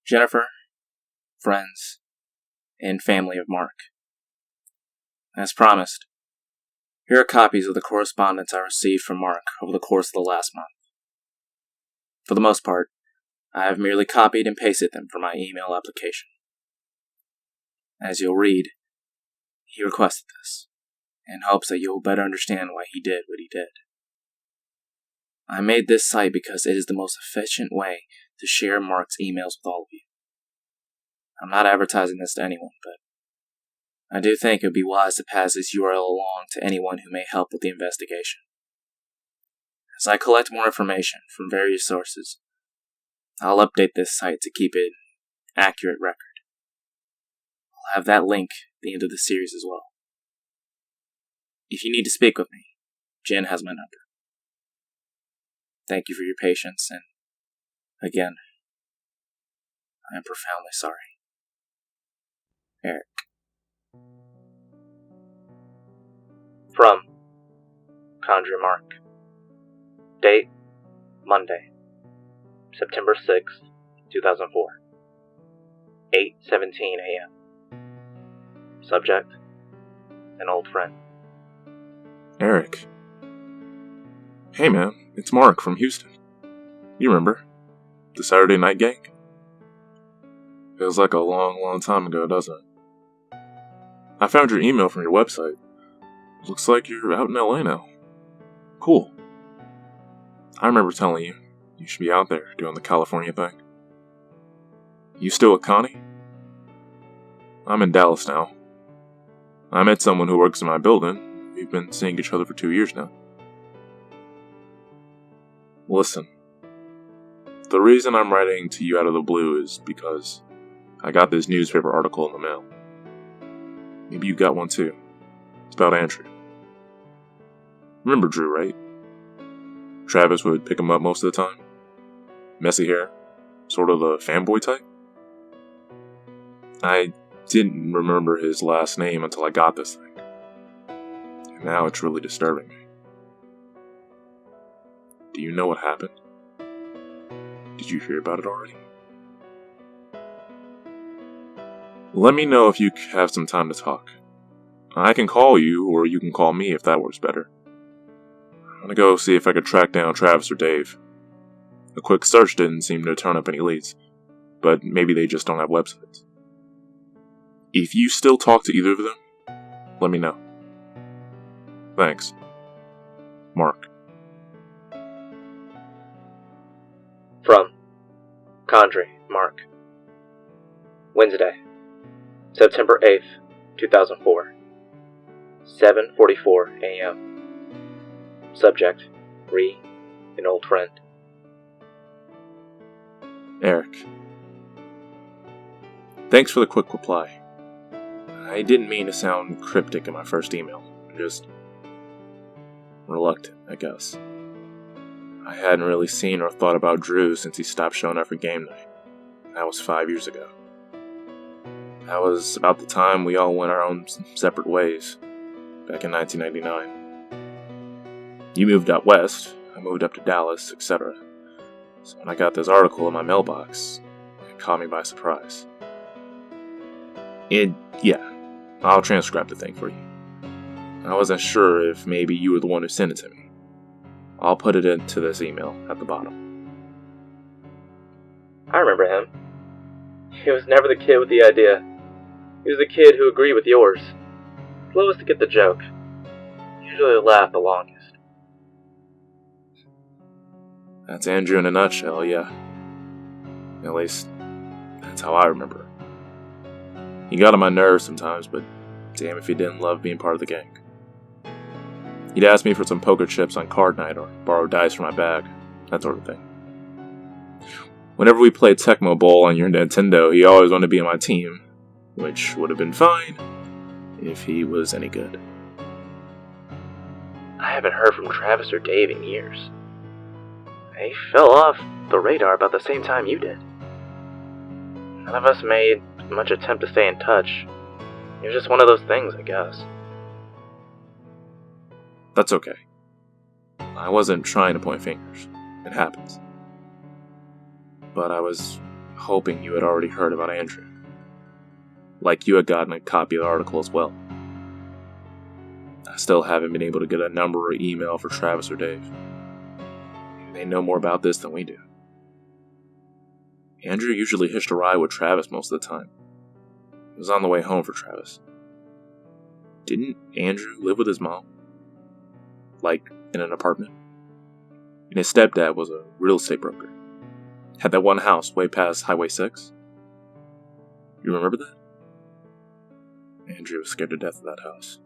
Jennifer, friends, and family of Mark. As promised, here are copies of the correspondence I received from Mark over the course of the last month. For the most part, I have merely copied and pasted them for my email application. As you'll read, he requested this, in hopes that you'll better understand why he did what he did. I made this site because it is the most efficient way to share Mark's emails with all of you. I'm not advertising this to anyone, but I do think it would be wise to pass this URL along to anyone who may help with the investigation. As I collect more information from various sources, I'll update this site to keep it an accurate record. I'll have that link at the end of the series as well. If you need to speak with me, Jen has my number. Thank you for your patience, and again, I am profoundly sorry. Eric. From Conjure Mark. Date, Monday, September 6th, 2004. 8:17 a.m. Subject, an old friend. Eric. Hey man, it's Mark from Houston. You remember? The Saturday night gang? Feels like a long time ago, doesn't it? I found your email from your website. Looks like you're out in LA now. Cool. I remember telling you should be out there doing the California thing. You still with Connie? I'm in Dallas now. I met someone who works in my building. We've been seeing each other for 2 years now. Listen, the reason I'm writing to you out of the blue is because I got this newspaper article in the mail. Maybe you got one too. It's about Andrew. Remember Drew, right? Travis would pick him up most of the time. Messy hair, sort of the fanboy type. I didn't remember his last name until I got this thing. And now it's really disturbing me. Do you know what happened? Did you hear about it already? Let me know if you have some time to talk. I can call you, or you can call me if that works better. I'm gonna go see if I could track down Travis or Dave. A quick search didn't seem to turn up any leads, but maybe they just don't have websites. If you still talk to either of them, let me know. Thanks. Mark. From Conjure Mark. Wednesday, September 8th, 2004. 7:44 a.m. Subject, an old friend. Eric. Thanks for the quick reply. I didn't mean to sound cryptic in my first email. Just reluctant, I guess. I hadn't really seen or thought about Drew since he stopped showing up for game night. That was 5 years ago. That was about the time we all went our own separate ways, back in 1999. You moved out west, I moved up to Dallas, etc. So when I got this article in my mailbox, it caught me by surprise. I'll transcribe the thing for you. I wasn't sure if maybe you were the one who sent it to me. I'll put it into this email at the bottom. I remember him. He was never the kid with the idea. He was the kid who agreed with yours. Slowest to get the joke. Usually laughed the longest. That's Andrew in a nutshell, yeah. At least, that's how I remember it. He got on my nerves sometimes, but damn if he didn't love being part of the gang. He'd ask me for some poker chips on card night or borrow dice from my bag, that sort of thing. Whenever we played Tecmo Bowl on your Nintendo, he always wanted to be on my team, which would have been fine if he was any good. I haven't heard from Travis or Dave in years. They fell off the radar about the same time you did. None of us made much attempt to stay in touch. It was just one of those things, I guess. That's okay. I wasn't trying to point fingers. It happens. But I was hoping you had already heard about Andrew. Like you had gotten a copy of the article as well. I still haven't been able to get a number or email for Travis or Dave. They know more about this than we do. Andrew usually hitched a ride with Travis most of the time. It was on the way home for Travis. Didn't Andrew live with his mom? Like, in an apartment? And his stepdad was a real estate broker. Had that one house way past Highway 6. You remember that? Andrew was scared to death of that house.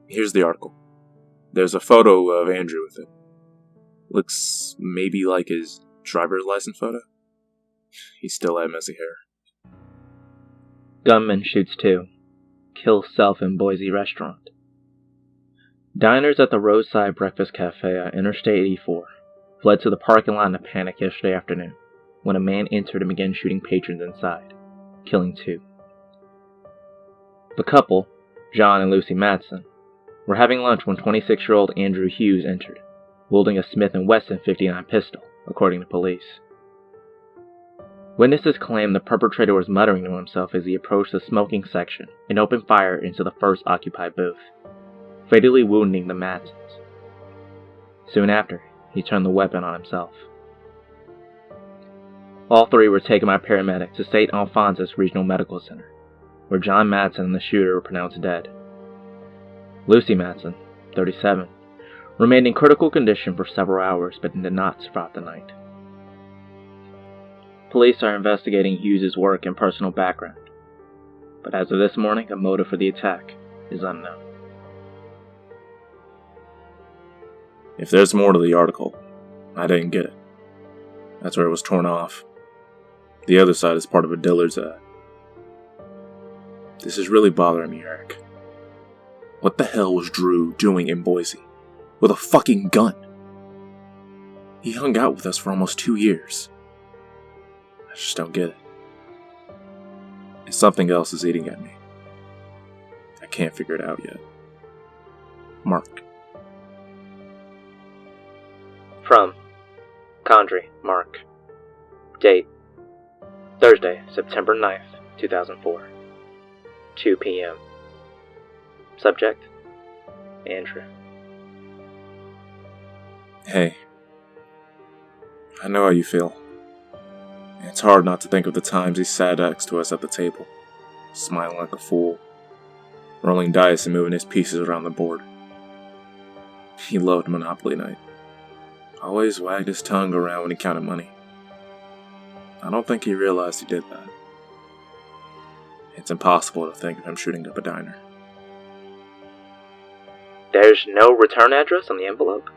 Here's the article. There's a photo of Andrew with it. Looks maybe like his driver's license photo. He still had messy hair. Gunman shoots 2. Kills self in Boise restaurant. Diners at the roadside breakfast cafe at Interstate 84 fled to the parking lot in a panic yesterday afternoon when a man entered and began shooting patrons inside, killing 2. The couple, John and Lucy Madsen, were having lunch when 26-year-old Andrew Hughes entered, wielding a Smith & Wesson .59 pistol, according to police. Witnesses claim the perpetrator was muttering to himself as he approached the smoking section and opened fire into the first occupied booth, fatally wounding the Madsens. Soon after, he turned the weapon on himself. All 3 were taken by paramedics to St. Alphonsus Regional Medical Center, where John Madsen and the shooter were pronounced dead. Lucy Madsen, 37, remained in critical condition for several hours but did not survive the night. Police are investigating Hughes' work and personal background, but as of this morning, a motive for the attack is unknown. If there's more to the article, I didn't get it. That's where it was torn off. The other side is part of a Dillard's ad. This is really bothering me, Eric. What the hell was Drew doing in Boise? With a fucking gun? He hung out with us for almost 2 years. I just don't get it. And something else is eating at me. I can't figure it out yet. Mark. From Condry, Mark. Date Thursday, September 9th, 2004. 2 p.m. Subject Andrew. Hey. I know how you feel. It's hard not to think of the times he sat next to us at the table, smiling like a fool, rolling dice and moving his pieces around the board. He loved Monopoly night. Always wagged his tongue around when he counted money. I don't think he realized he did that. It's impossible to think of him shooting up a diner. There's no return address on the envelope?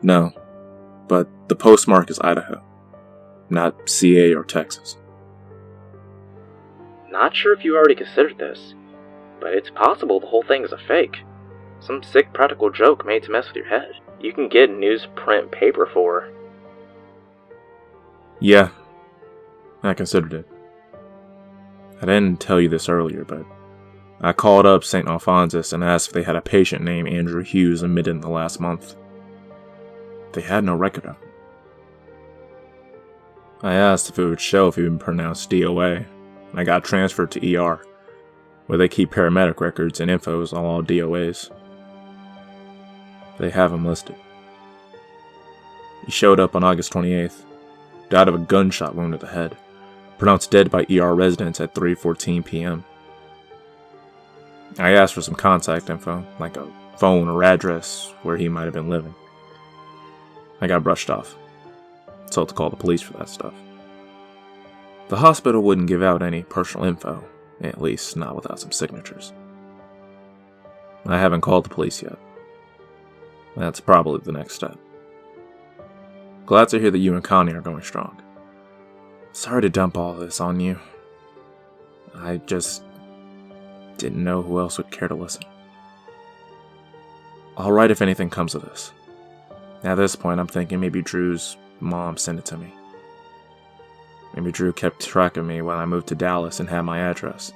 No, but the postmark is Idaho, not CA or Texas. Not sure if you already considered this, but it's possible the whole thing is a fake. Some sick practical joke made to mess with your head. You can get newsprint paper for. Yeah, I considered it. I didn't tell you this earlier, but I called up St. Alphonsus and asked if they had a patient named Andrew Hughes admitted in the last month. They had no record of him. I asked if it would show if he'd been pronounced DOA, and I got transferred to ER, where they keep paramedic records and infos on all DOAs. They have him listed. He showed up on August 28th, died of a gunshot wound to the head, pronounced dead by ER residents at 3:14 p.m. I asked for some contact info, like a phone or address where he might have been living. I got brushed off, told to call the police for that stuff. The hospital wouldn't give out any personal info, at least not without some signatures. I haven't called the police yet. That's probably the next step. Glad to hear that you and Connie are going strong. Sorry to dump all this on you. I just didn't know who else would care to listen. I'll write if anything comes of this. At this point, I'm thinking maybe Drew's mom sent it to me. Maybe Drew kept track of me when I moved to Dallas and had my address.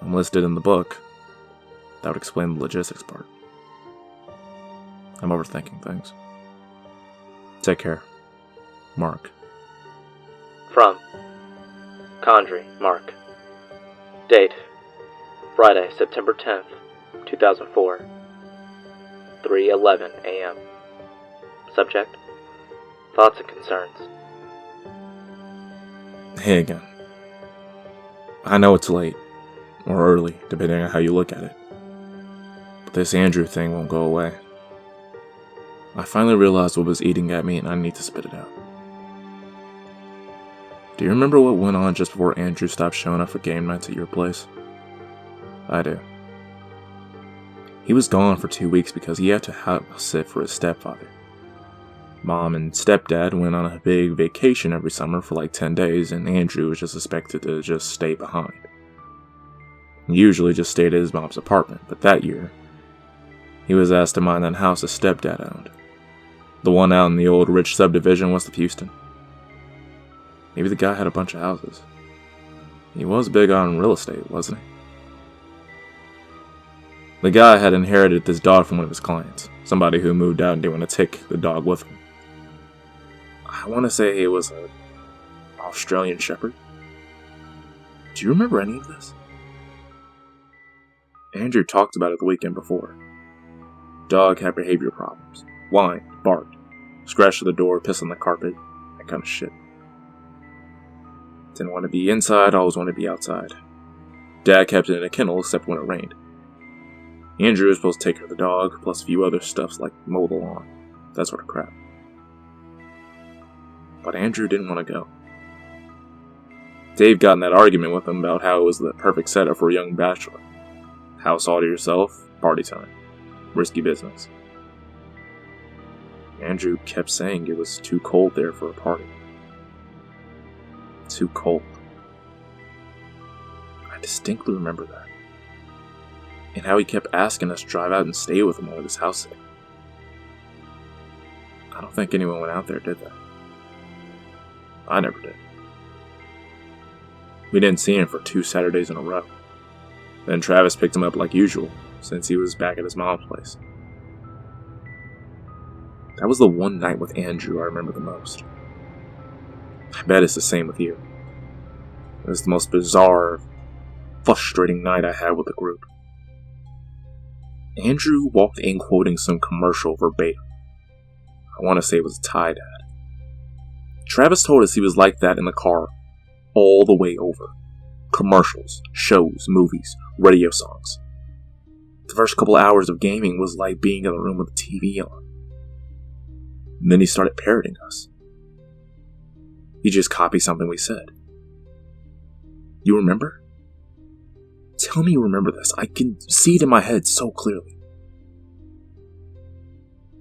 I'm listed in the book. That would explain the logistics part. I'm overthinking things. Take care. Mark. From Condry, Mark. Date: Friday, September 10th, 2004. 3:11 a.m. Subject: thoughts and concerns. Hey again. I know it's late, or early, depending on how you look at it. But this Andrew thing won't go away. I finally realized what was eating at me and I need to spit it out. Do you remember what went on just before Andrew stopped showing up for game nights at your place? I do. He was gone for 2 weeks because he had to house sit for his stepfather. Mom and stepdad went on a big vacation every summer for like 10 days, and Andrew was just expected to just stay behind. He usually just stayed at his mom's apartment, but that year, he was asked to mind that house his stepdad owned. The one out in the old rich subdivision west of Houston. Maybe the guy had a bunch of houses. He was big on real estate, wasn't he? The guy had inherited this dog from one of his clients, somebody who moved out and didn't want to take the dog with him. I want to say it was an Australian Shepherd. Do you remember any of this? Andrew talked about it the weekend before. Dog had behavior problems. Whined, barked, scratched at the door, pissed on the carpet, that kind of shit. Didn't want to be inside, always wanted to be outside. Dad kept it in a kennel except when it rained. Andrew was supposed to take care of the dog, plus a few other stuffs like mow the lawn, that sort of crap. But Andrew didn't want to go. Dave got in that argument with him about how it was the perfect setup for a young bachelor. House all to yourself, party time. Risky business. Andrew kept saying it was too cold there for a party. Too cold. I distinctly remember that. And how he kept asking us to drive out and stay with him while at his house sitting. I don't think anyone went out there, did they? I never did. We didn't see him for 2 Saturdays in a row. Then Travis picked him up like usual, since he was back at his mom's place. That was the one night with Andrew I remember the most. I bet it's the same with you. It was the most bizarre, frustrating night I had with the group. Andrew walked in quoting some commercial verbatim. I want to say it was a Tide ad. Travis told us he was like that in the car all the way over. Commercials, shows, movies, radio songs. The first couple hours of gaming was like being in the room with the TV on. And then he started parroting us. He just copied something we said. You remember? Tell me you remember this. I can see it in my head so clearly.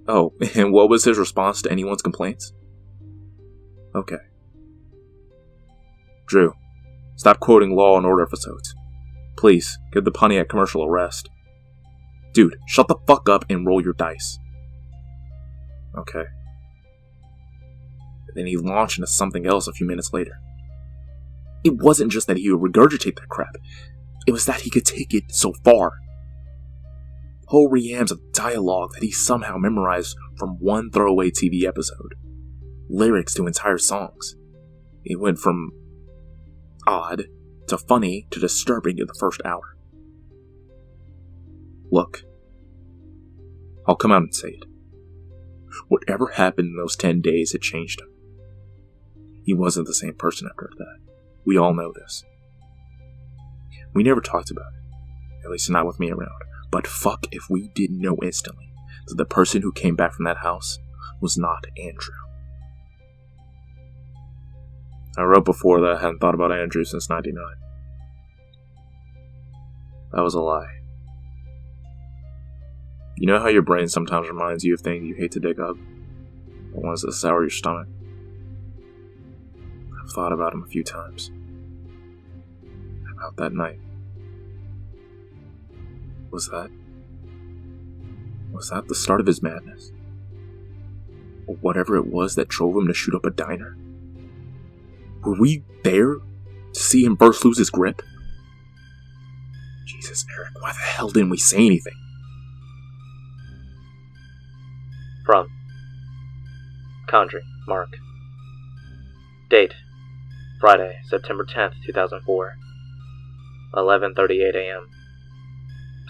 Oh, and what was his response to anyone's complaints? Okay. Drew, stop quoting Law and Order episodes. Please, give the Pontiac commercial a rest. Dude, shut the fuck up and roll your dice. Okay. Then he launched into something else a few minutes later. It wasn't just that he would regurgitate that crap. It was that he could take it so far. Whole reams of dialogue that he somehow memorized from one throwaway TV episode. Lyrics to entire songs. It went from odd to funny to disturbing in the first hour. Look, I'll come out and say it. Whatever happened in those 10 days had changed him. He wasn't the same person after that. We all know this. We never talked about it, at least not with me around, but fuck if we didn't know instantly that the person who came back from that house was not Andrew. I wrote before that I hadn't thought about Andrew since '99. That was a lie. You know how your brain sometimes reminds you of things you hate to dig up? The ones that sour your stomach? I've thought about him a few times. About that night. Was that the start of his madness? Or whatever it was that drove him to shoot up a diner? Were we there to see him first lose his grip? Jesus, Eric, why the hell didn't we say anything? From Condry, Mark. Date: Friday, September 10th, 2004. 11:38 a.m.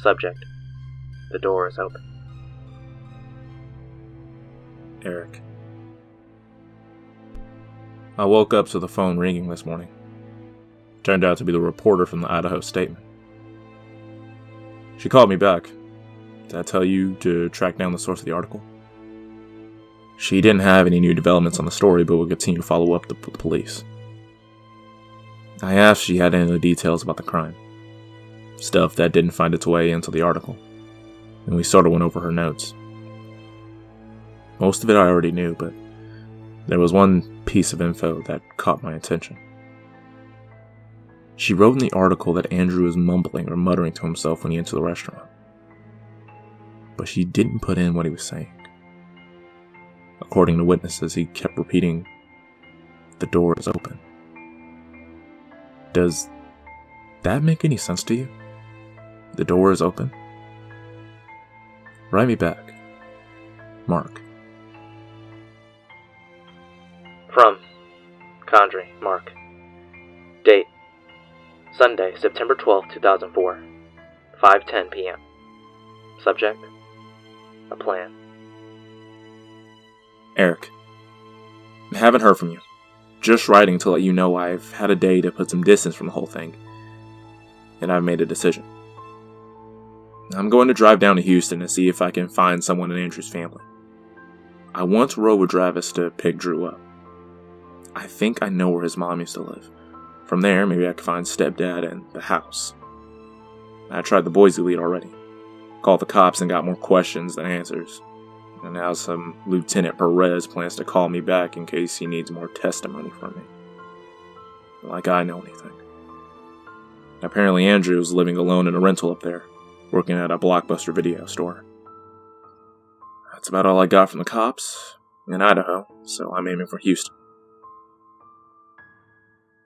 Subject: the door is open. Eric. I woke up to the phone ringing this morning. Turned out to be the reporter from the Idaho Statement. She called me back. Did I tell you to track down the source of the article? She didn't have any new developments on the story, but would continue to follow up with the police. I asked if she had any of the details about the crime. Stuff that didn't find its way into the article. And we sort of went over her notes. Most of it I already knew, but there was one piece of info that caught my attention. She wrote in the article that Andrew was mumbling or muttering to himself when he entered the restaurant. But she didn't put in what he was saying. According to witnesses, he kept repeating, "The door is open." Does that make any sense to you? The door is open? Write me back. Mark. From Condry, Mark. Date: Sunday, September 12th, 2004. 5:10 p.m. Subject: a plan. Eric. I haven't heard from you. Just writing to let you know I've had a day to put some distance from the whole thing. And I've made a decision. I'm going to drive down to Houston to see if I can find someone in Andrew's family. I want to roll with Travis to pick Drew up. I think I know where his mom used to live. From there, maybe I can find stepdad and the house. I tried the Boise lead already. Called the cops and got more questions than answers. And now some Lieutenant Perez plans to call me back in case he needs more testimony from me. Like I know anything. Apparently Andrew was living alone in a rental up there, working at a Blockbuster video store. That's about all I got from the cops in Idaho, so I'm aiming for Houston.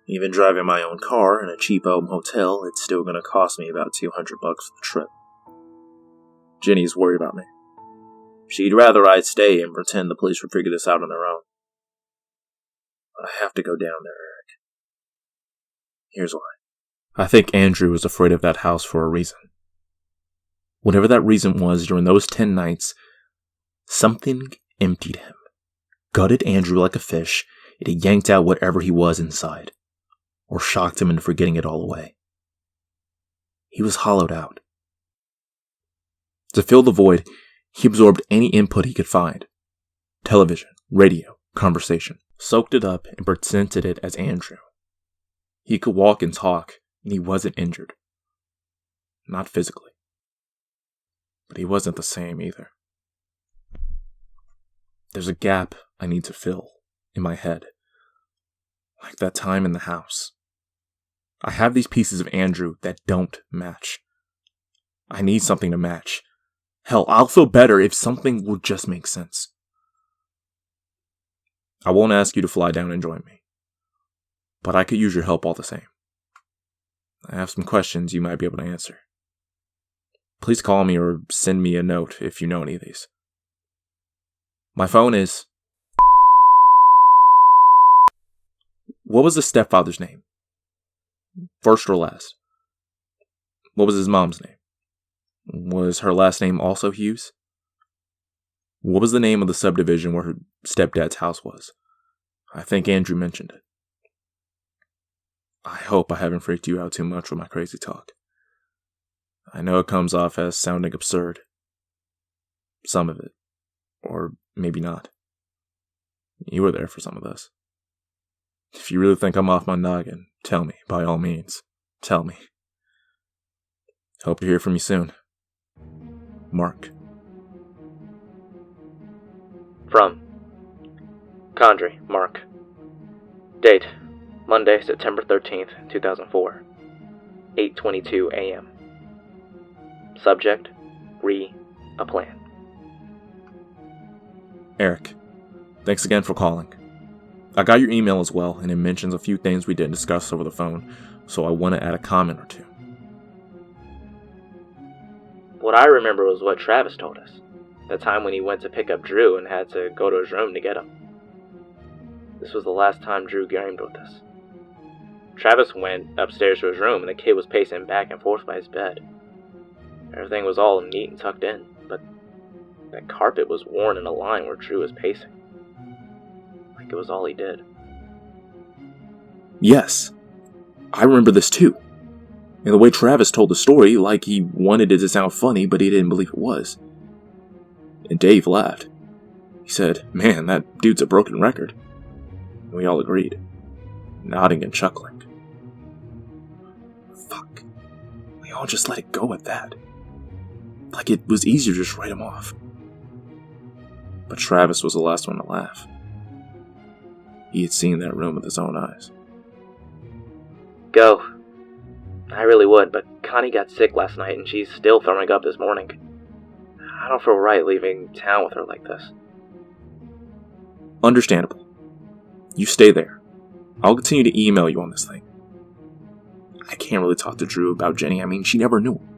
Even driving my own car in a cheap home hotel, it's still going to cost me about $200 for the trip. Jenny's worried about me. She'd rather I'd stay and pretend the police would figure this out on their own. But I have to go down there, Eric. Here's why. I think Andrew was afraid of that house for a reason. Whatever that reason was, during those 10 nights, something emptied him. Gutted Andrew like a fish, it had yanked out whatever he was inside. Or shocked him into forgetting it all away. He was hollowed out. To fill the void, he absorbed any input he could find. Television, radio, conversation. Soaked it up and presented it as Andrew. He could walk and talk, and he wasn't injured. Not physically. But he wasn't the same either. There's a gap I need to fill in my head. Like that time in the house. I have these pieces of Andrew that don't match. I need something to match. Hell, I'll feel better if something will just make sense. I won't ask you to fly down and join me. But I could use your help all the same. I have some questions you might be able to answer. Please call me or send me a note if you know any of these. My phone is... What was the stepfather's name? First or last? What was his mom's name? Was her last name also Hughes? What was the name of the subdivision where her stepdad's house was? I think Andrew mentioned it. I hope I haven't freaked you out too much with my crazy talk. I know it comes off as sounding absurd. Some of it. Or maybe not. You were there for some of this. If you really think I'm off my noggin, tell me, by all means. Tell me. Hope to hear from you soon. Mark. From Condry, Mark. Date: Monday, September 13th, 2004. 8:22 a.m. Subject: a plan. Eric. Thanks again for calling. I got your email as well, and it mentions a few things we didn't discuss over the phone, so I want to add a comment or two. What I remember was what Travis told us. The time when he went to pick up Drew and had to go to his room to get him. This was the last time Drew gamed with us. Travis went upstairs to his room, and the kid was pacing back and forth by his bed. Everything was all neat and tucked in, but that carpet was worn in a line where Drew was pacing. Like it was all he did. Yes, I remember this too. And the way Travis told the story, like he wanted it to sound funny, but he didn't believe it was. And Dave laughed. He said, "Man, that dude's a broken record." And we all agreed, nodding and chuckling. Fuck. We all just let it go at that. Like it was easier to just write him off. But Travis was the last one to laugh. He had seen that room with his own eyes. Go. I really would, but Connie got sick last night and she's still throwing up this morning. I don't feel right leaving town with her like this. Understandable. You stay there. I'll continue to email you on this thing. I can't really talk to Drew about Jenny. I mean, she never knew him.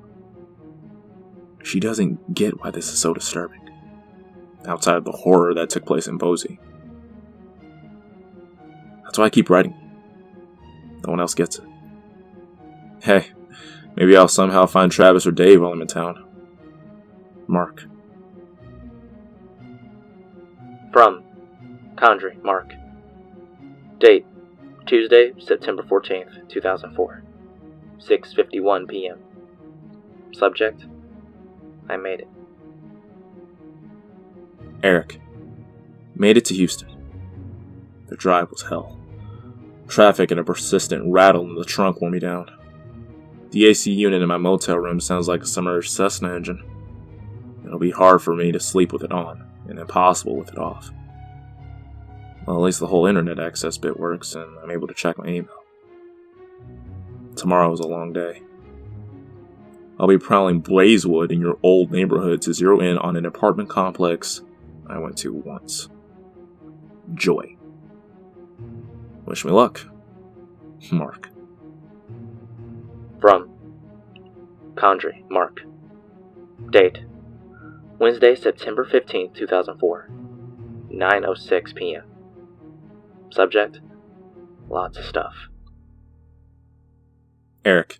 She doesn't get why this is so disturbing, outside of the horror that took place in Boise. That's why I keep writing. No one else gets it. Hey, maybe I'll somehow find Travis or Dave while I'm in town. Mark. From Condry, Mark. Date, Tuesday, September 14th, 2004. 6:51 p.m. Subject, I made it. Eric. Made it to Houston. The drive was hell. Traffic and a persistent rattle in the trunk wore me down. The AC unit in my motel room sounds like a submerged Cessna engine. It'll be hard for me to sleep with it on, and impossible with it off. Well, at least the whole internet access bit works, and I'm able to check my email. Tomorrow is a long day. I'll be prowling Blazewood in your old neighborhood to zero in on an apartment complex I went to once. Joy. Wish me luck. Mark. From Condry, Mark. Date, Wednesday, September 15th, 2004. 9:06 p.m. Subject, lots of stuff. Eric.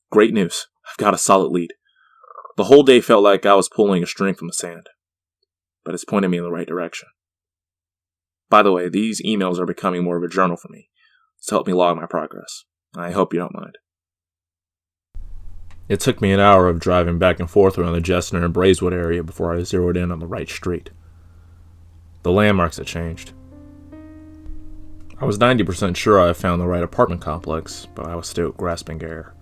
Great news. I've got a solid lead. The whole day felt like I was pulling a string from the sand, but it's pointing me in the right direction. By the way, these emails are becoming more of a journal for me, to help me log my progress. I hope you don't mind. It took me an hour of driving back and forth around the Jessner and Brazewood area before I zeroed in on the right street. The landmarks had changed. I was 90% sure I had found the right apartment complex, but I was still grasping air.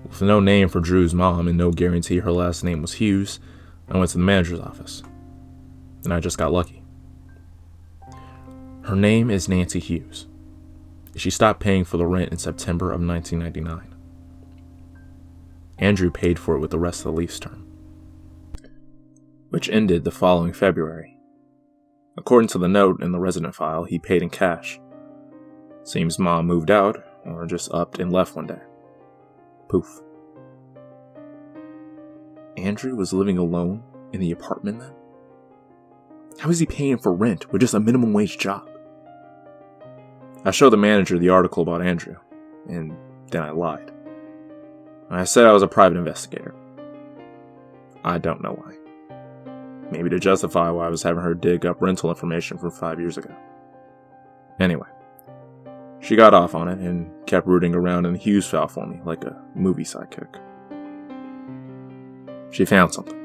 With no name for Drew's mom and no guarantee her last name was Hughes, I went to the manager's office. And I just got lucky. Her name is Nancy Hughes. She stopped paying for the rent in September of 1999. Andrew paid for it with the rest of the lease term, which ended the following February. According to the note in the resident file, he paid in cash. Seems Mom moved out, or just upped and left one day. Poof. Andrew was living alone in the apartment then? How is he paying for rent with just a minimum wage job? I showed the manager the article about Andrew, and then I lied. I said I was a private investigator. I don't know why. Maybe to justify why I was having her dig up rental information from 5 years ago. Anyway, she got off on it and kept rooting around in the Hughes file for me like a movie sidekick. She found something.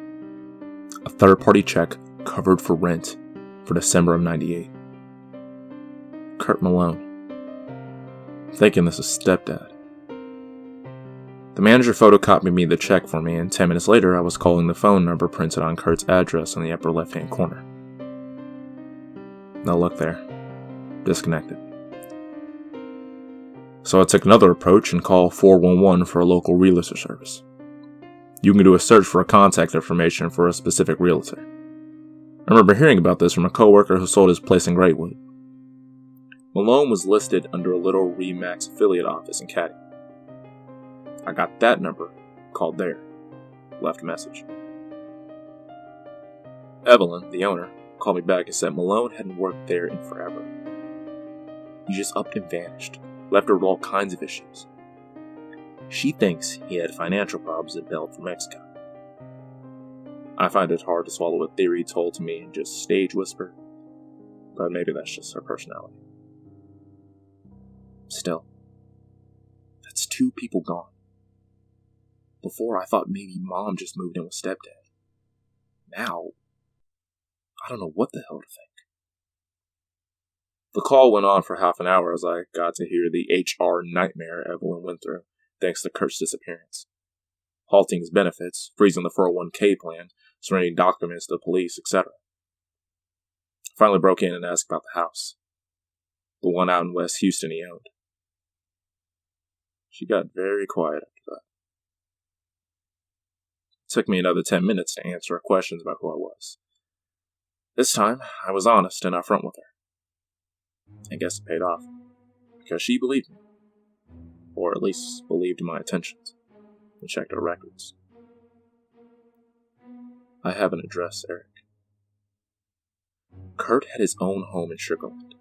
A third-party check covered for rent for December of 98. Kurt Malone. Thinking this is stepdad. The manager photocopied me the check for me, and 10 minutes later I was calling the phone number printed on Kurt's address in the upper left-hand corner. No luck there. Disconnected. So I took another approach and called 411 for a local realtor service. You can do a search for a contact information for a specific realtor. I remember hearing about this from a coworker who sold his place in Greatwood. Malone was listed under a Little Remax affiliate office in Caddy. I got that number, called there, left a message. Evelyn, the owner, called me back and said Malone hadn't worked there in forever. He just upped and vanished, left her with all kinds of issues. She thinks he had financial problems and bailed for Mexico. I find it hard to swallow a theory told to me in just stage whisper, but maybe that's just her personality. Still, that's 2 people gone. Before, I thought maybe Mom just moved in with Stepdad. Now, I don't know what the hell to think. The call went on for half an hour as I got to hear the HR nightmare Evelyn went through, thanks to Kurt's disappearance. Halting his benefits, freezing the 401k plan, surrendering documents to the police, etc. I finally broke in and asked about the house. The one out in West Houston he owned. She got very quiet after that. It took me another 10 minutes to answer her questions about who I was. This time, I was honest and upfront with her. I guess it paid off, because she believed me. Or at least believed in my intentions, and checked her records. I have an address, Eric. Kurt had his own home in Sugarland.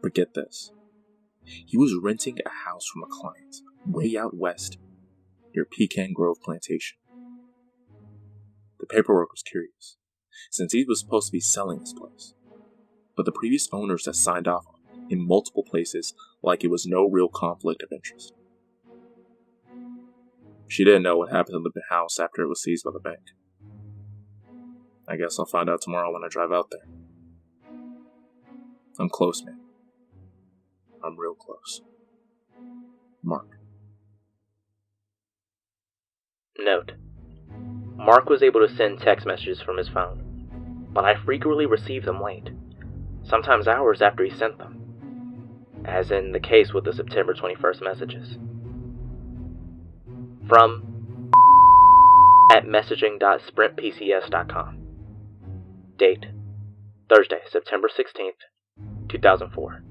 But get this. He was renting a house from a client, way out west, near Pecan Grove Plantation. The paperwork was curious, since he was supposed to be selling this place. But the previous owners had signed off on it in multiple places like it was no real conflict of interest. She didn't know what happened to the house after it was seized by the bank. I guess I'll find out tomorrow when I drive out there. I'm close, man. I'm real close. Mark. Note: Mark was able to send text messages from his phone, but I frequently received them late, sometimes hours after he sent them, as in the case with the September 21st messages. From at messaging.sprintpcs.com. Date: Thursday, September 16th, 2004.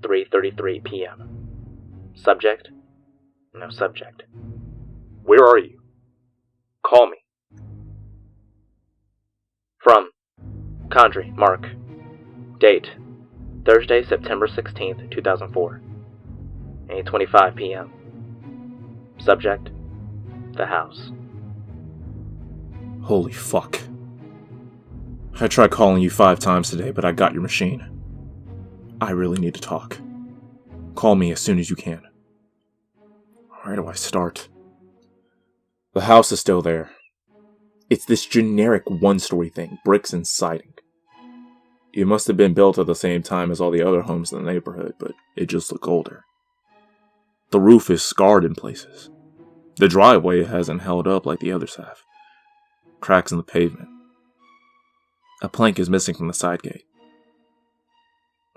3:33 p.m. Subject: no subject. Where are you? Call me. From Condry, Mark. Date: Thursday, September 16th, 2004. 8:25 p.m. Subject: the house. Holy fuck. I tried calling you 5 times today, but I got your machine. I really need to talk. Call me as soon as you can. Where do I start? The house is still there. It's this generic one-story thing, bricks and siding. It must have been built at the same time as all the other homes in the neighborhood, but it just looked older. The roof is scarred in places. The driveway hasn't held up like the others have. Cracks in the pavement. A plank is missing from the side gate.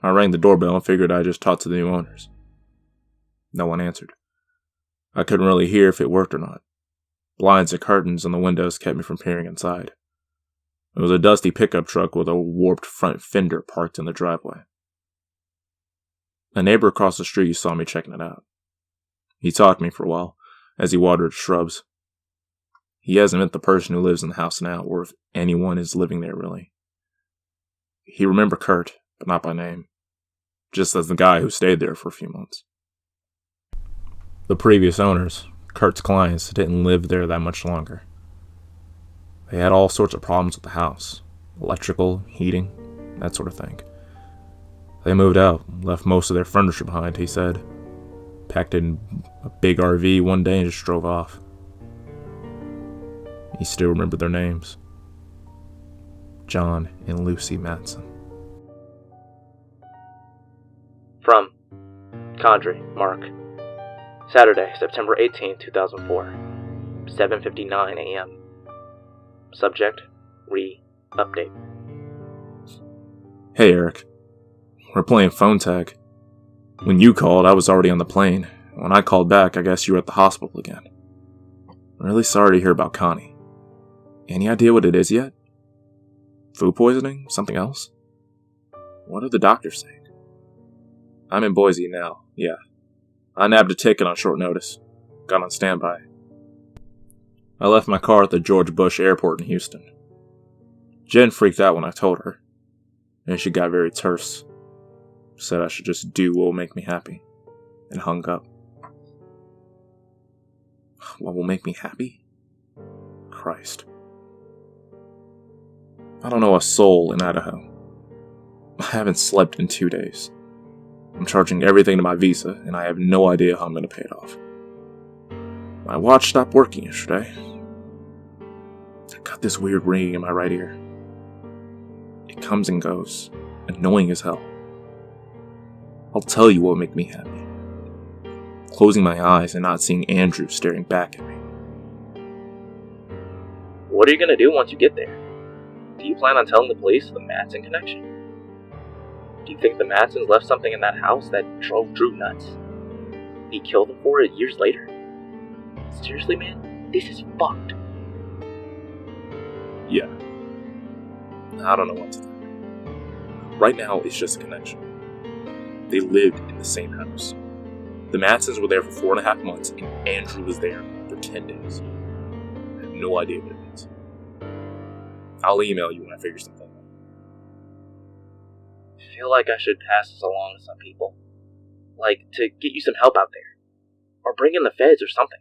I rang the doorbell and figured I'd just talk to the new owners. No one answered. I couldn't really hear if it worked or not. Blinds and curtains on the windows kept me from peering inside. It was a dusty pickup truck with a warped front fender parked in the driveway. A neighbor across the street saw me checking it out. He talked to me for a while as he watered shrubs. He hasn't met the person who lives in the house now, or if anyone is living there really. He remembered Kurt, but not by name, just as the guy who stayed there for a few months. The previous owners, Kurt's clients, didn't live there that much longer. They had all sorts of problems with the house, electrical, heating, that sort of thing. They moved out, left most of their furniture behind, he said, packed in a big RV one day and just drove off. He still remembered their names. John and Lucy Matson. From Condry, Mark. Saturday, September 18, 2004. 7:59 a.m. Subject: update. Hey Eric. We're playing phone tag. When you called, I was already on the plane. When I called back, I guess you were at the hospital again. I'm really sorry to hear about Connie. Any idea what it is yet? Food poisoning? Something else? What are the doctors saying? I'm in Boise now, yeah. I nabbed a ticket on short notice. Got on standby. I left my car at the George Bush Airport in Houston. Jen freaked out when I told her. and she got very terse. Said I should just do what will make me happy, and hung up. What will make me happy? Christ. I don't know a soul in Idaho. I haven't slept in 2 days. I'm charging everything to my Visa, and I have no idea how I'm going to pay it off. My watch stopped working yesterday. I got this weird ringing in my right ear. It comes and goes, annoying as hell. I'll tell you what will make me happy. Closing my eyes and not seeing Andrew staring back at me. What are you gonna do once you get there? Do you plan on telling the police the Madsen connection? Do you think the Madsens left something in that house that drove Drew nuts? Did he kill them for it years later? Seriously, man? This is fucked. Yeah. I don't know what to think. Right now, it's just a connection. They lived in the same house. The Madsens were there for 4.5 months, and Andrew was there for 10 days. I have no idea what it means. I'll email you when I figure something out. I feel like I should pass this along to some people. Like, to get you some help out there. Or bring in the feds or something.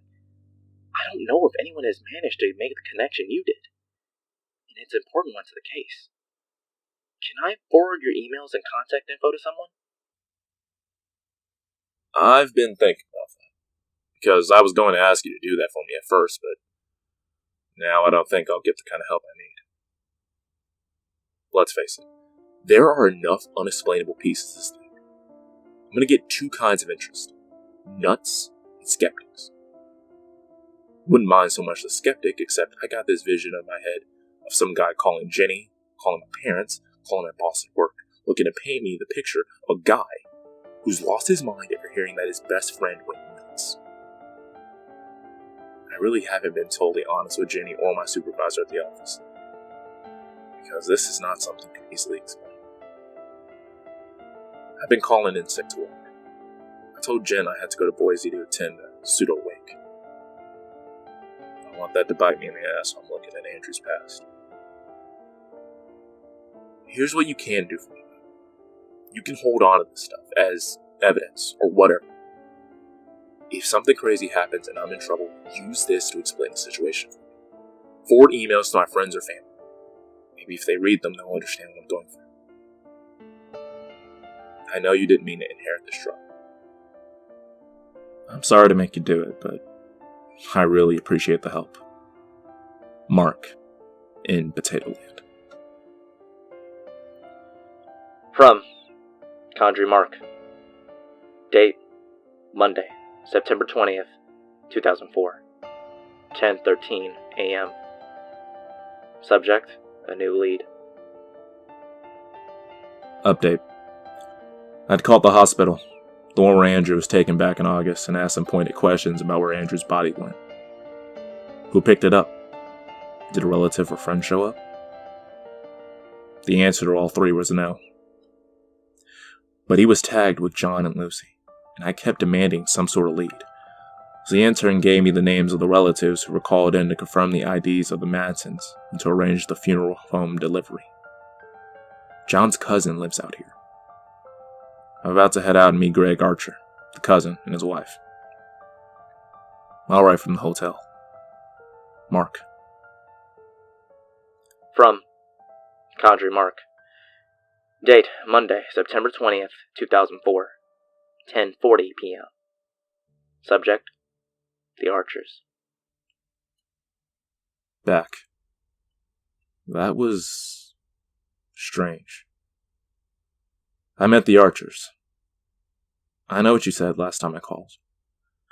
I don't know if anyone has managed to make the connection you did. And it's an important one to the case. Can I forward your emails and contact info to someone? I've been thinking about that. Because I was going to ask you to do that for me at first, but now I don't think I'll get the kind of help I need. Let's face it, there are enough unexplainable pieces to this thing. I'm going to get 2 kinds of interest. Nuts and skeptics. Wouldn't mind so much the skeptic, except I got this vision in my head of some guy calling Jenny, calling my parents, calling my boss at work, looking to paint me the picture of a guy who's lost his mind after hearing that his best friend went nuts. I really haven't been totally honest with Jenny or my supervisor at the office, because this is not something I can easily explain. I've been calling in sick to work. I told Jen I had to go to Boise to attend a pseudo-wake. I don't want that to bite me in the ass while I'm looking at Andrew's past. Here's what you can do for me. You can hold on to this stuff as evidence or whatever. If something crazy happens and I'm in trouble, use this to explain the situation for me. Forward emails to my friends or family. Maybe if they read them, they'll understand what I'm going through. I know you didn't mean to inherit this trouble. I'm sorry to make you do it, but I really appreciate the help. Mark, in Potato Land. From Condry Mark. Date, Monday, September 20th, 2004. 10:13 a.m. Subject, a new lead. Update. I'd called the hospital, the one where Andrew was taken back in August, and asked some pointed questions about where Andrew's body went. Who picked it up? Did a relative or friend show up? The answer to all 3 was no. But he was tagged with John and Lucy, and I kept demanding some sort of lead. So the intern gave me the names of the relatives who were called in to confirm the IDs of the Madsens and to arrange the funeral home delivery. John's cousin lives out here. I'm about to head out and meet Greg Archer, the cousin, and his wife. I'll write from the hotel. Mark. From Condry Mark. Date, Monday, September 20th, 2004. 10:40 p.m. Subject, the Archers. Back. That was strange. I met the Archers. I know what you said last time I called.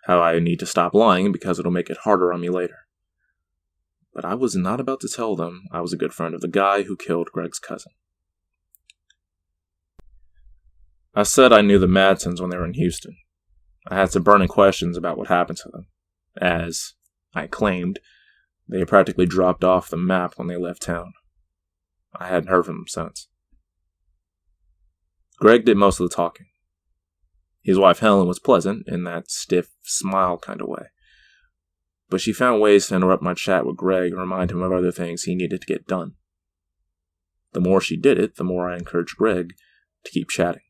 How I need to stop lying because it'll make it harder on me later. But I was not about to tell them I was a good friend of the guy who killed Greg's cousin. I said I knew the Madsens when they were in Houston. I had some burning questions about what happened to them, as, I claimed, they had practically dropped off the map when they left town. I hadn't heard from them since. Greg did most of the talking. His wife Helen was pleasant, in that stiff smile kind of way. But she found ways to interrupt my chat with Greg and remind him of other things he needed to get done. The more she did it, the more I encouraged Greg to keep chatting.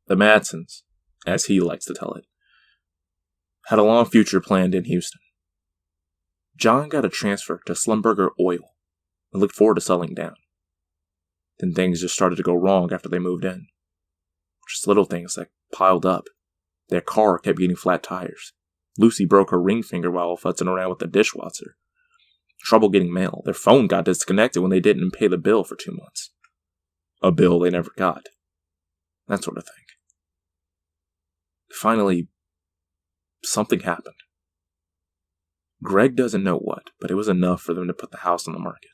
The Madsons, as he likes to tell it, had a long future planned in Houston. John got a transfer to Slumberger Oil and looked forward to settling down. Then things just started to go wrong after they moved in. Just little things that piled up. Their car kept getting flat tires. Lucy broke her ring finger while futzing around with the dishwasher. Trouble getting mail. Their phone got disconnected when they didn't pay the bill for 2 months. A bill they never got. That sort of thing. Finally, something happened. Greg doesn't know what, but it was enough for them to put the house on the market.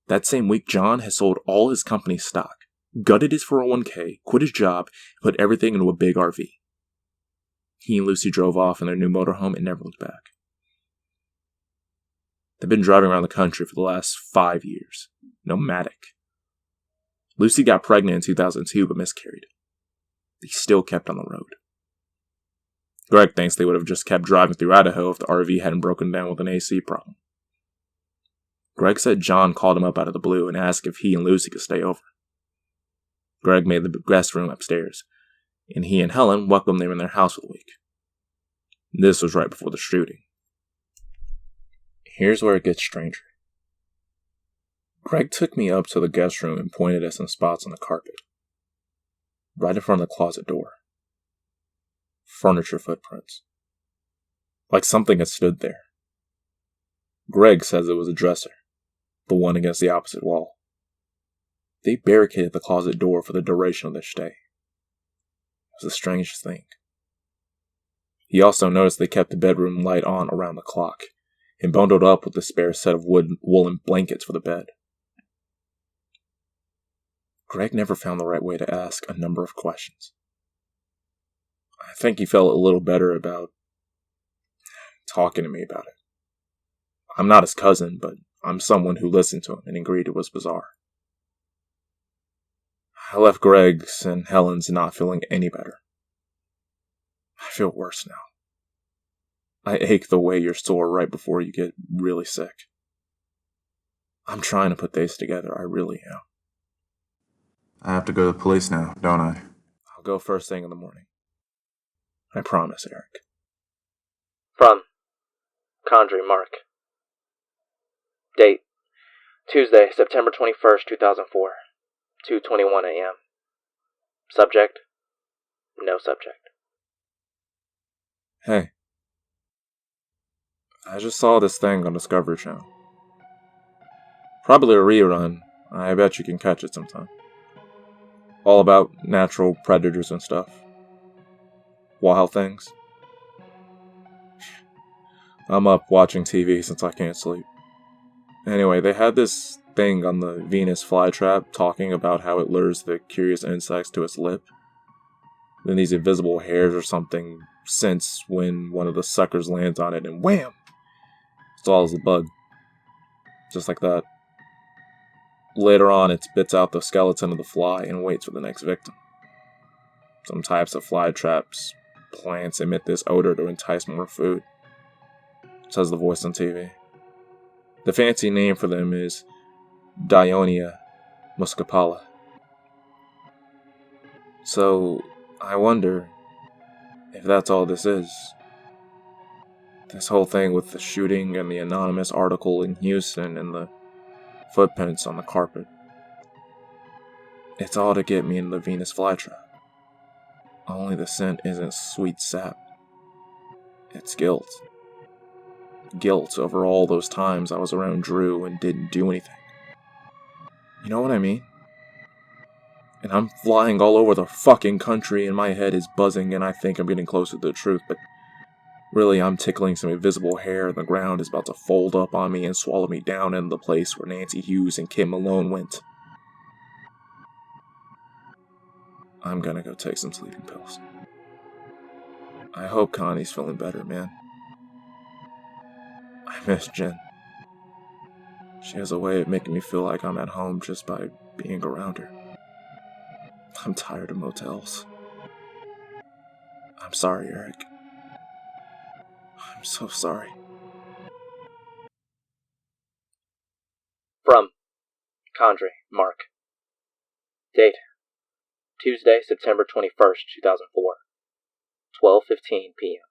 That same week, John had sold all his company's stock, gutted his 401k, quit his job, and put everything into a big RV. He and Lucy drove off in their new motorhome and never looked back. They've been driving around the country for the last 5 years, nomadic. Lucy got pregnant in 2002 but miscarried. They still kept on the road. Greg thinks they would have just kept driving through Idaho if the RV hadn't broken down with an AC problem. Greg said John called him up out of the blue and asked if he and Lucy could stay over. Greg made the guest room upstairs, and he and Helen welcomed them in their house for the week. This was right before the shooting. Here's where it gets stranger. Greg took me up to the guest room and pointed at some spots on the carpet, right in front of the closet door. Furniture footprints. Like something had stood there. Greg says it was a dresser, the one against the opposite wall. They barricaded the closet door for the duration of their stay. It was the strangest thing. He also noticed they kept the bedroom light on around the clock, and bundled up with a spare set of woolen blankets for the bed. Greg never found the right way to ask a number of questions. I think he felt a little better about talking to me about it. I'm not his cousin, but I'm someone who listened to him and agreed it was bizarre. I left Greg's and Helen's not feeling any better. I feel worse now. I ache the way you're sore right before you get really sick. I'm trying to put days together, I really am. I have to go to the police now, don't I? I'll go first thing in the morning. I promise, Eric. From Conjuring Mark. Date: Tuesday, September 21st, 2004, 2:21 a.m. Subject: no subject. Hey. I just saw this thing on Discovery Channel. Probably a rerun. I bet you can catch it sometime. All about natural predators and stuff. Wild things. I'm up watching TV since I can't sleep. Anyway, they had this thing on the Venus flytrap talking about how it lures the curious insects to its lip. Then these invisible hairs or something sense when one of the suckers lands on it and wham! Swallows the bug. Just like that. Later on, it spits out the skeleton of the fly and waits for the next victim. Some types of fly traps, plants emit this odor to entice more food, says the voice on TV. The fancy name for them is Dionaea muscipula. So, I wonder if that's all this is. This whole thing with the shooting and the anonymous article in Houston and the footprints on the carpet. It's all to get me into the Venus flytrap. Only the scent isn't sweet sap. It's guilt. Guilt over all those times I was around Drew and didn't do anything. You know what I mean? And I'm flying all over the fucking country and my head is buzzing and I think I'm getting closer to the truth, but really I'm tickling some invisible hair and the ground is about to fold up on me and swallow me down into the place where Nancy Hughes and Kim Malone went. I'm gonna go take some sleeping pills. I hope Connie's feeling better, man. I miss Jen. She has a way of making me feel like I'm at home just by being around her. I'm tired of motels. I'm sorry, Eric. I'm so sorry. From Condrey, Mark. Date Tuesday, September 21st, 2004. 12:15 p.m.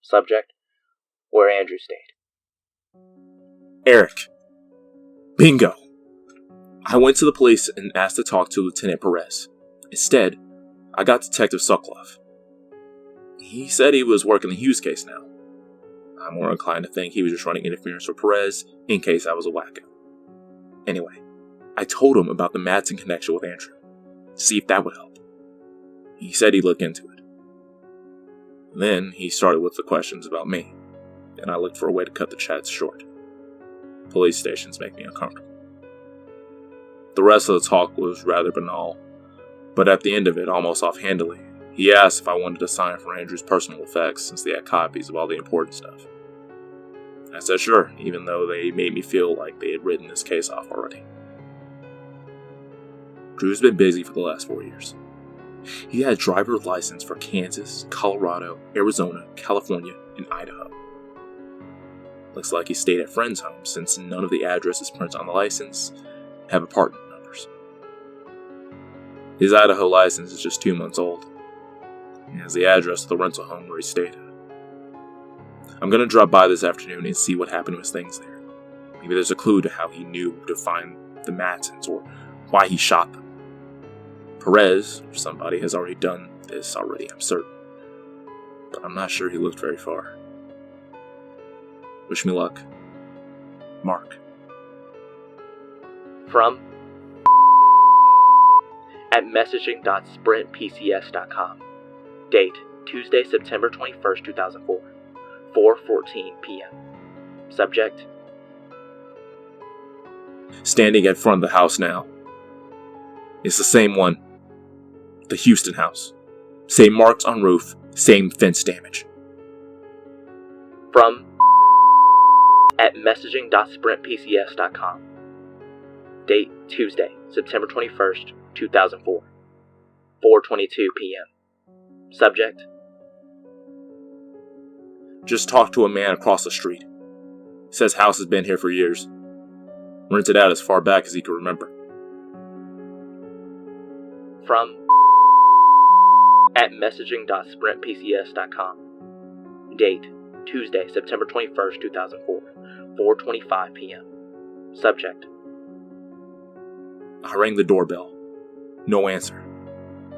Subject: where Andrew stayed. Eric. Bingo. I went to the police and asked to talk to Lieutenant Perez. Instead, I got Detective Sokoloff. He said he was working the Hughes case now. I'm more inclined to think he was just running interference for Perez in case I was a wacko. Anyway, I told him about the Madsen connection with Andrew, to see if that would help. He said he'd look into it. Then he started with the questions about me, and I looked for a way to cut the chats short. Police stations make me uncomfortable. The rest of the talk was rather banal, but at the end of it, almost offhandedly, he asked if I wanted to sign for Andrew's personal effects since they had copies of all the important stuff. I said sure, even though they made me feel like they had written this case off already. Drew's been busy for the last 4 years. He had a driver's license for Kansas, Colorado, Arizona, California, and Idaho. Looks like he stayed at friends' homes since none of the addresses printed on the license have apartment numbers. His Idaho license is just 2 months old. He has the address of the rental home where he stayed at. I'm gonna drop by this afternoon and see what happened to his things there. Maybe there's a clue to how he knew to find the Madsens or why he shot them. Perez, or somebody, has already done this already, I'm certain. But I'm not sure he looked very far. Wish me luck. Mark. From at messaging.sprintpcs.com. Date Tuesday, September 21st, 2004. 4:14 p.m. Subject: Standing at front of the house now. It's the same one. The Houston house. Same marks on roof, same fence damage. From at messaging.sprintpcs.com. Date Tuesday, September 21st, 2004. 4:22 p.m. Subject: Just talked to a man across the street. Says house has been here for years. Rented out as far back as he could remember. From at messaging.sprintpcs.com. Date Tuesday, September 21st, 2004. 4:25 p.m. Subject: I rang the doorbell. No answer.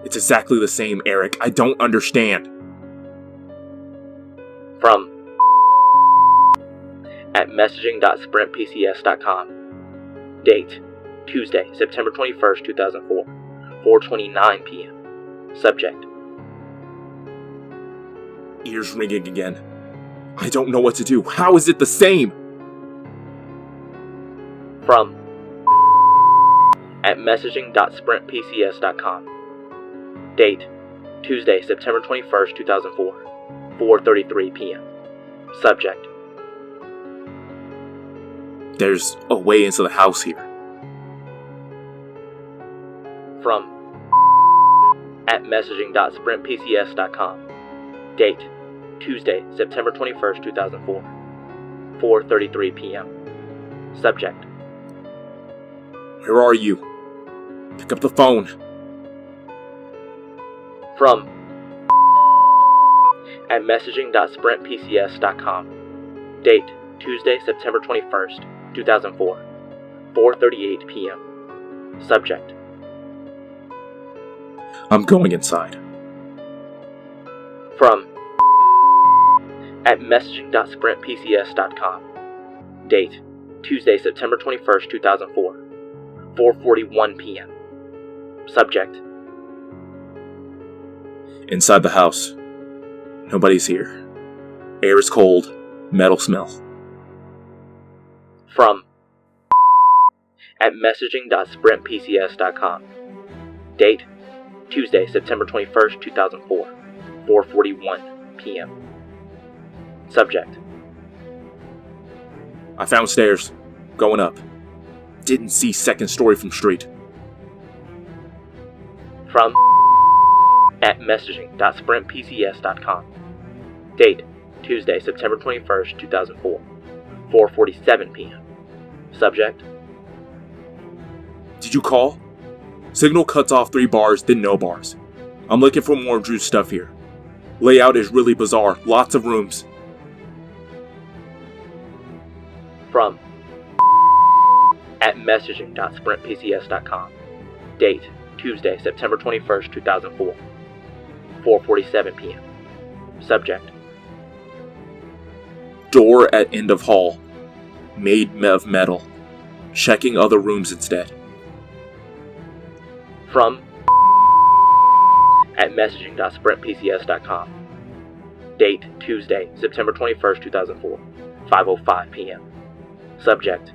It's exactly the same, Eric. I don't understand. From at messaging.sprintpcs.com. Date Tuesday, September 21st, 2004. 4:29 p.m. Subject: Ears ringing again. I don't know what to do. How is it the same? From at messaging.sprintpcs.com. Date Tuesday, September 21st, 2004. 4:33 p.m. Subject: There's a way into the house here. From at messaging.sprintpcs.com. Date Tuesday, September 21st, 2004. 4:33 p.m. Subject: Where are you? Pick up the phone. From at messaging.sprintpcs.com. Date Tuesday, September 21st, 2004. 4:38 p.m. Subject: I'm going inside. From at messaging.sprintpcs.com. Date Tuesday, September 21st, 2004. 4:41 p.m. Subject: Inside the house. Nobody's here. Air is cold. Metal smell. From at messaging.sprintpcs.com. Date Tuesday, September 21st, 2004. 4:41 p.m. Subject: I found stairs. Going up. Didn't see second story from street. From at messaging.sprintpcs.com. Date Tuesday, September 21st, 2004. 4:47 p.m. Subject: Did you call? Signal cuts off 3 bars, then no bars. I'm looking for more Drew's stuff here. Layout is really bizarre. Lots of rooms. From at messaging.sprintpcs.com. Date, Tuesday, September 21st, 2004. 4:47 p.m. Subject, Door at end of hall. Made of metal. Checking other rooms instead. from at messaging.sprintpcs.com. Date, Tuesday, September 21st, 2004. 5:05 p.m. Subject,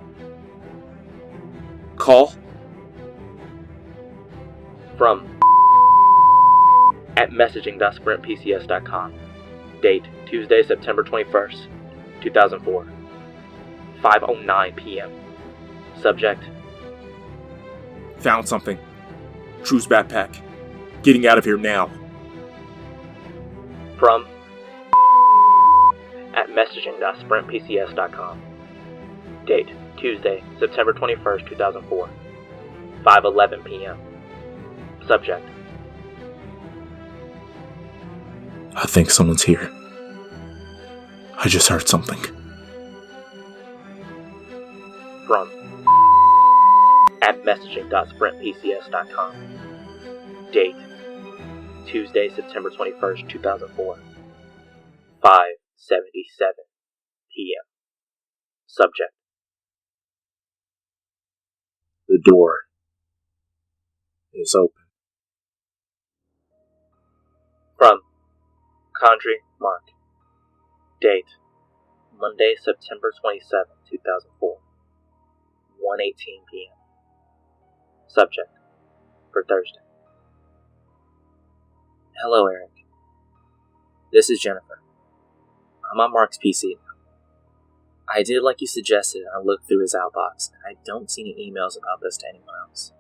Call? from at messaging.sprintpcs.com. Date, Tuesday, September 21st, 2004. 5:09 p.m. Subject, Found something. Drew's backpack. Getting out of here now. from at messaging.sprintpcs.com. Date, Tuesday, September 21st, 2004. 5:11 p.m. Subject, I think someone's here. I just heard something. from at messaging.sprintpcs.com. Date, Tuesday, September 21st, 2004. 5:77 p.m. Subject, The door is open. from Condry Mark. Date, Monday, September 27th, 2004. 1:18 p.m. Subject, for Thursday. Hello, Eric. This is Jennifer. I'm on Mark's PC now. I did like you suggested, and I looked through his outbox, and I don't see any emails about this to anyone else.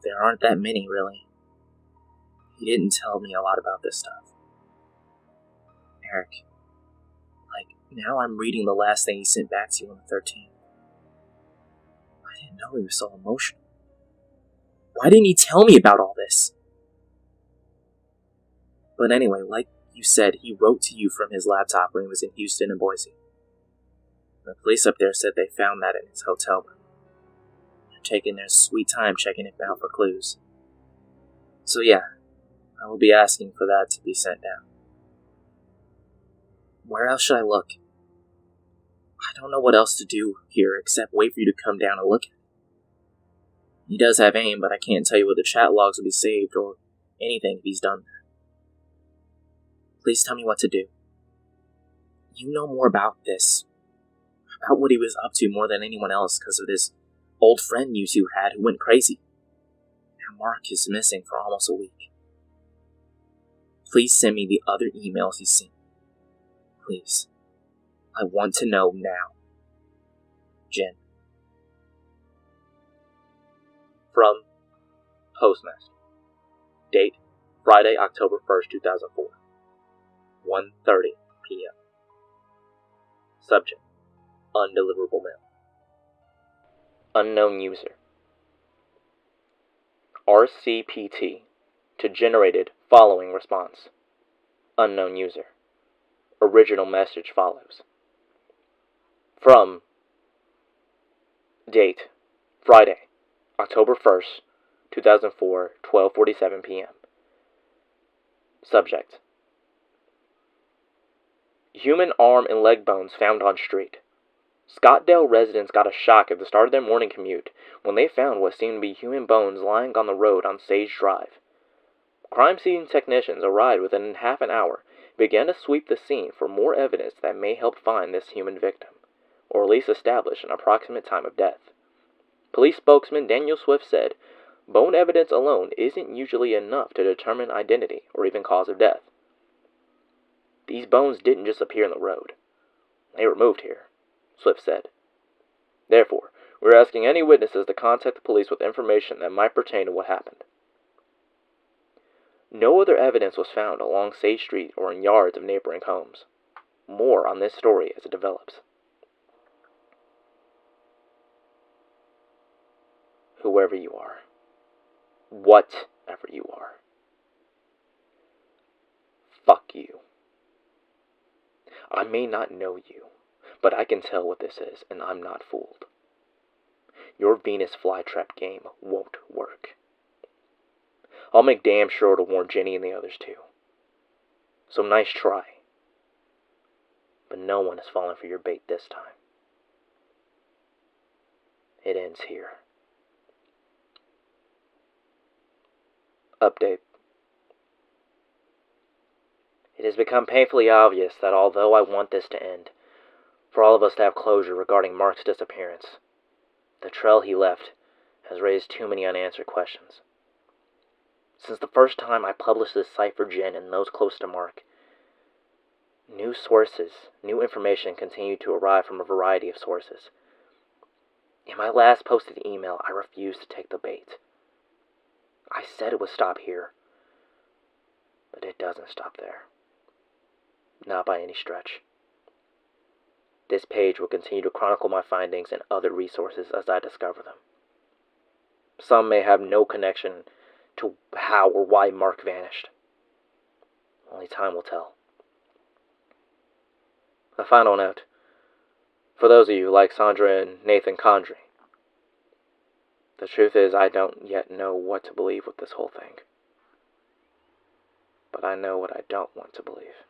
There aren't that many, really. He didn't tell me a lot about this stuff. Eric, now I'm reading the last thing he sent back to you on the 13th. I didn't know he was so emotional. Why didn't he tell me about all this? But anyway, like you said, he wrote to you from his laptop when he was in Houston and Boise. The police up there said they found that in his hotel room. They're taking their sweet time checking it out for clues. So yeah, I will be asking for that to be sent down. Where else should I look? I don't know what else to do here except wait for you to come down and look at it. He does have AIM, but I can't tell you whether chat logs will be saved or anything if he's done that. Please tell me what to do. You know more about this, about what he was up to more than anyone else because of this old friend you two had who went crazy. Now Mark is missing for almost a week. Please send me the other emails he's seen. Please. I want to know now. Jen. From Postmaster. Date, Friday, October 1st, 2004. 1:30 p.m. Subject, undeliverable mail. Unknown user. RCPT to generated following response. Unknown user. Original message follows. From date, Friday, October 1st, 2004, 12:47 p.m. Subject, human arm and leg bones found on street. Scottdale residents got a shock at the start of their morning commute when they found what seemed to be human bones lying on the road on Sage Drive. Crime scene technicians arrived within half an hour and began to sweep the scene for more evidence that may help find this human victim, or at least establish an approximate time of death. Police spokesman Daniel Swift said, "Bone evidence alone isn't usually enough to determine identity or even cause of death. These bones didn't just appear in the road. They were moved here," Swift said. "Therefore, we're asking any witnesses to contact the police with information that might pertain to what happened." No other evidence was found along Sage Street or in yards of neighboring homes. More on this story as it develops. whoever you are, whatever you are, fuck you. I may not know you, but I can tell what this is, and I'm not fooled. Your Venus flytrap game won't work. I'll make damn sure to warn Jenny and the others too. So nice try. But no one is falling for your bait this time. It ends here. Update. It has become painfully obvious that although I want this to end, for all of us to have closure regarding Mark's disappearance, the trail he left has raised too many unanswered questions. Since the first time I published this site for Jen and those close to Mark, new sources, new information continued to arrive from a variety of sources. In my last posted email, I refused to take the bait. I said it would stop here, but it doesn't stop there. Not by any stretch. This page will continue to chronicle my findings and other resources as I discover them. Some may have no connection to how or why Mark vanished. Only time will tell. A final note. For those of you like Sandra and Nathan Condry, the truth is I don't yet know what to believe with this whole thing. But I know what I don't want to believe.